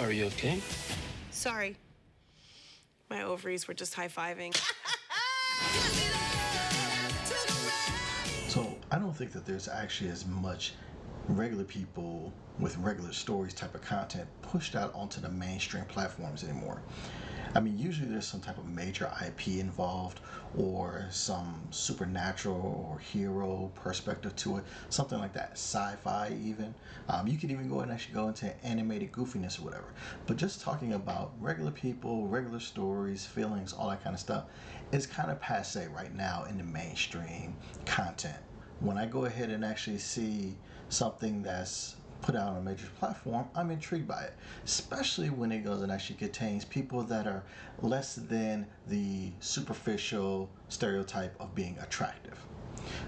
Are you okay? Sorry. My ovaries were just high-fiving. So I don't think that there's actually as much regular people with regular stories type of content pushed out onto the mainstream platforms anymore. I mean, usually there's some type of major IP involved or some supernatural or hero perspective to it, something like that, sci-fi even. You could even go and actually go into animated goofiness or whatever. But just talking about regular people, regular stories, feelings, all that kind of stuff is kind of passe right now in the mainstream content. When I go ahead and actually see something that's put out on a major platform, I'm intrigued by it, especially when it goes and actually contains people that are less than the superficial stereotype of being attractive.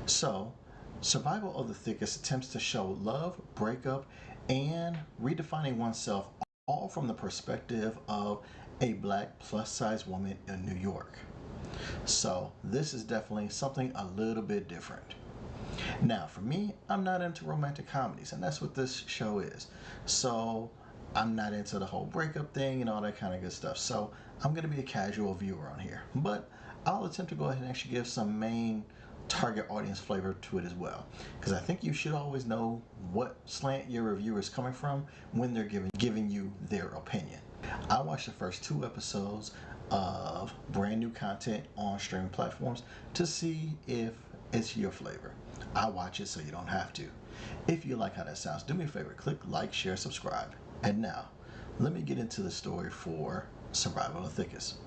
So, Survival of the Thickest attempts to show love, breakup, and redefining oneself, all from the perspective of a black plus-size woman in New York. So, this is definitely something a little bit different. Now, for me, I'm not into romantic comedies, and that's what this show is. So, I'm not into the whole breakup thing and all that kind of good stuff. So, I'm going to be a casual viewer on here. But I'll attempt to go ahead and actually give some main target audience flavor to it as well. Because I think you should always know what slant your reviewer is coming from when they're giving you their opinion. I watched the first 2 episodes of brand new content on streaming platforms to see if it's your flavor. I watch it so you don't have to. If you like how that sounds, do me a favor, click like, share, subscribe. And now, let me get into the story for Survival of the Thickest.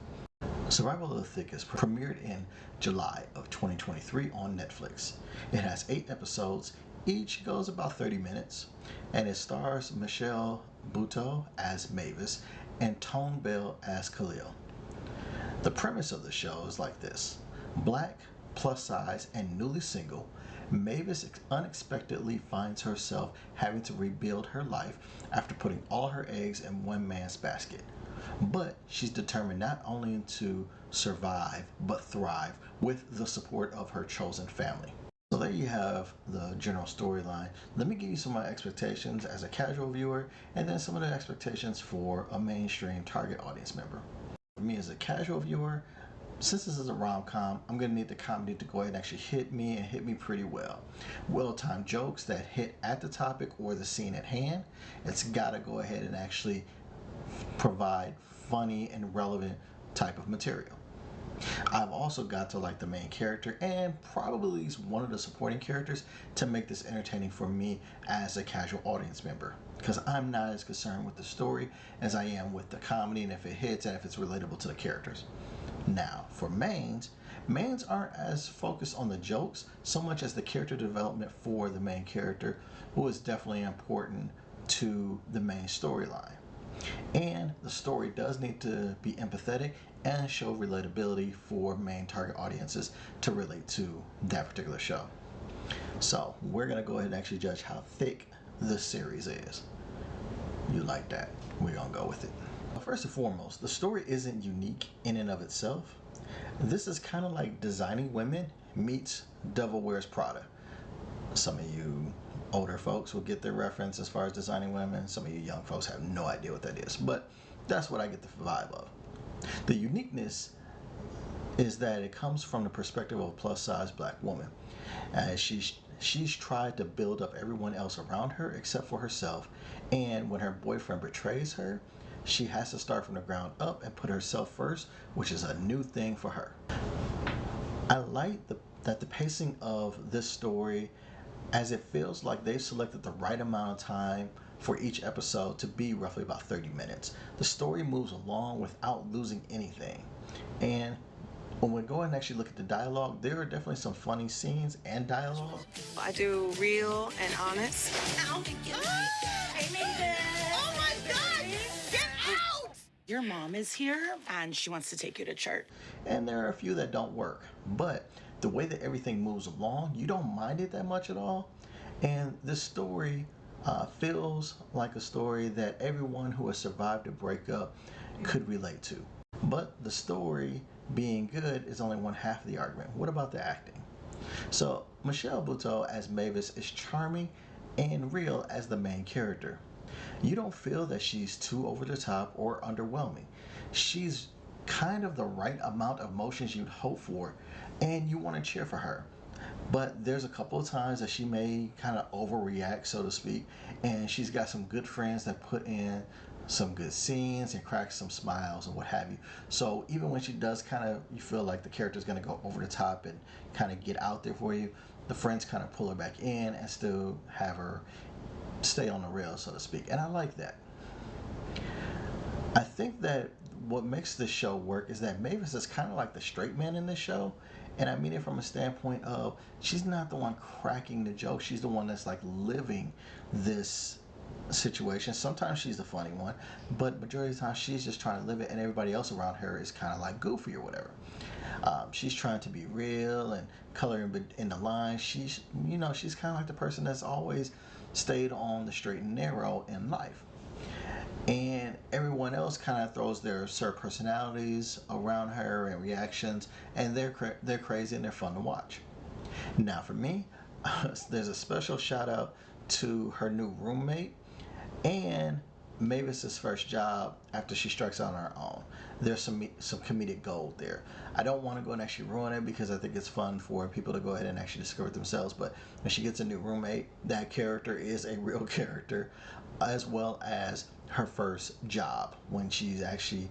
Survival of the Thickest premiered in July of 2023 on Netflix. It has 8 episodes, each goes about 30 minutes, and it stars Michelle Buteau as Mavis and Tone Bell as Khalil. The premise of the show is like this. Black, plus size, and newly single, Mavis unexpectedly finds herself having to rebuild her life after putting all her eggs in one man's basket. But she's determined not only to survive, but thrive with the support of her chosen family. So there you have the general storyline. Let me give you some of my expectations as a casual viewer, and then some of the expectations for a mainstream target audience member. For me as a casual viewer, since this is a rom-com, I'm going to need the comedy to go ahead and actually hit me and hit me pretty well. Well-timed jokes that hit at the topic or the scene at hand. It's got to go ahead and actually provide funny and relevant type of material. I've also got to like the main character and probably at least one of the supporting characters to make this entertaining for me as a casual audience member, because I'm not as concerned with the story as I am with the comedy and if it hits and if it's relatable to the characters. Now, for mains aren't as focused on the jokes so much as the character development for the main character, who is definitely important to the main storyline. And the story does need to be empathetic and show relatability for main target audiences to relate to that particular show. So, we're going to go ahead and actually judge how thick this series is. You like that? We're going to go with it. First and foremost, the story isn't unique in and of itself. This is kind of like Designing Women meets Devil Wears Prada. Some of you older folks will get the reference as far as Designing Women. Some of you young folks have no idea what that is, but that's what I get the vibe of. The uniqueness is that it comes from the perspective of a plus-size black woman. She's tried to build up everyone else around her except for herself, and when her boyfriend betrays her, she has to start from the ground up and put herself first, which is a new thing for her. I like that the pacing of this story, as it feels like they've selected the right amount of time for each episode to be roughly about 30 minutes. The story moves along without losing anything. And when we go and actually look at the dialogue, there are definitely some funny scenes and dialogue. I do real and honest. Oh my God! Get out! Your mom is here and she wants to take you to church. And there are a few that don't work. But the way that everything moves along, you don't mind it that much at all. And this story feels like a story that everyone who has survived a breakup could relate to. But the story being good is only one half of the argument. What about the acting? So Michelle Buteau as Mavis is charming and real as the main character. You don't feel that she's too over the top or underwhelming. She's kind of the right amount of emotions you'd hope for, and you want to cheer for her. But there's a couple of times that she may kind of overreact, so to speak, and she's got some good friends that put in some good scenes and crack some smiles and what have you. So even when she does kind of, you feel like the character's going to go over the top and kind of get out there for you, the friends kind of pull her back in and still have her stay on the rails, so to speak. And I like that. I think that what makes this show work is that Mavis is kind of like the straight man in this show. And I mean it from a standpoint of she's not the one cracking the joke. She's the one that's like living this situation. Sometimes she's the funny one, but majority of the time she's just trying to live it, and everybody else around her is kind of like goofy or whatever. She's trying to be real and color in the lines. She's she's kind of like the person that's always stayed on the straight and narrow in life. And everyone else kind of throws their absurd personalities around her and reactions, and they're crazy and they're fun to watch. Now for me, there's a special shout out to her new roommate and Mavis's first job after she strikes out on her own. There's some comedic gold there. I don't want to go and actually ruin it because I think it's fun for people to go ahead and actually discover it themselves. But when she gets a new roommate, that character is a real character, as well as her first job when she's actually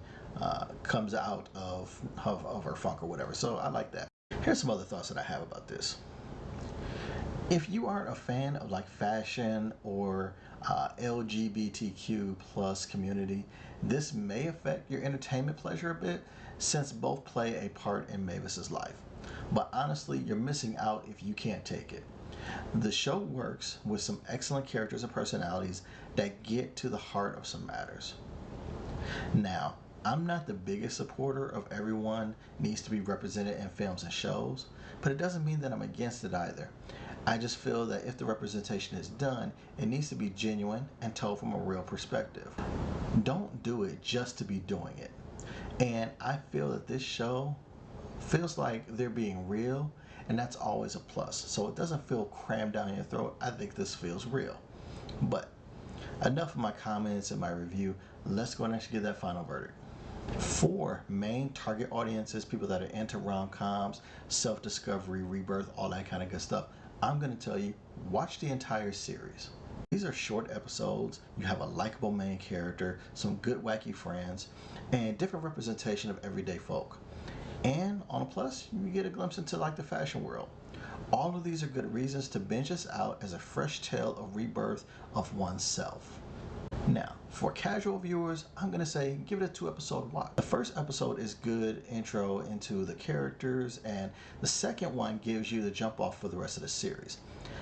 comes out of her funk or whatever. So I like that. Here's some other thoughts that I have about this. If you aren't a fan of like fashion or LGBTQ plus community, this may affect your entertainment pleasure a bit since both play a part in Mavis's life. But honestly, you're missing out if you can't take it. The show works with some excellent characters and personalities that get to the heart of some matters. Now, I'm not the biggest supporter of everyone needs to be represented in films and shows, but it doesn't mean that I'm against it either. I just feel that if the representation is done, it needs to be genuine and told from a real perspective. Don't do it just to be doing it. And I feel that this show feels like they're being real, and that's always a plus. So it doesn't feel crammed down your throat. I think this feels real. But enough of my comments and my review. Let's go and actually get that final verdict. For main target audiences, people that are into rom-coms, self-discovery, rebirth, all that kind of good stuff, I'm going to tell you, watch the entire series. These are short episodes. You have a likable main character, some good wacky friends, and different representation of everyday folk. And on a plus, you get a glimpse into like the fashion world. All of these are good reasons to binge this out as a fresh tale of rebirth of oneself. Now, for casual viewers, I'm going to say give it a 2-episode watch. The first episode is good intro into the characters, and the second one gives you the jump off for the rest of the series.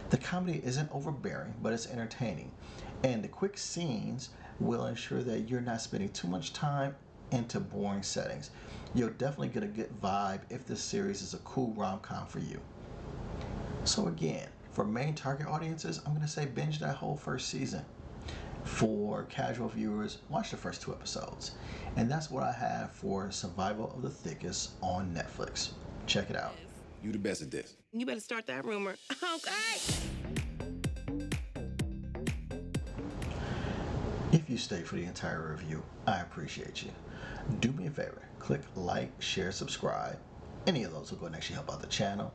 The comedy isn't overbearing, but it's entertaining, and the quick scenes will ensure that you're not spending too much time into boring settings. You'll definitely get a good vibe if this series is a cool rom-com for you. So again, for main target audiences, I'm going to say binge that whole first season. For casual viewers, watch the first 2 episodes. And that's what I have for Survival of the Thickest on Netflix. Check it out. You the best at this. You better start that rumor. Okay. If you stayed for the entire review, I appreciate you. Do me a favor, click like, share, subscribe. Any of those will go and actually help out the channel.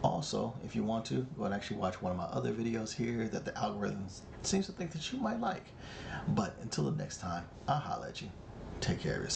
Also, if you want to, go and actually watch one of my other videos here that the algorithm seems to think that you might like. But until the next time, I'll holler at you. Take care of yourself.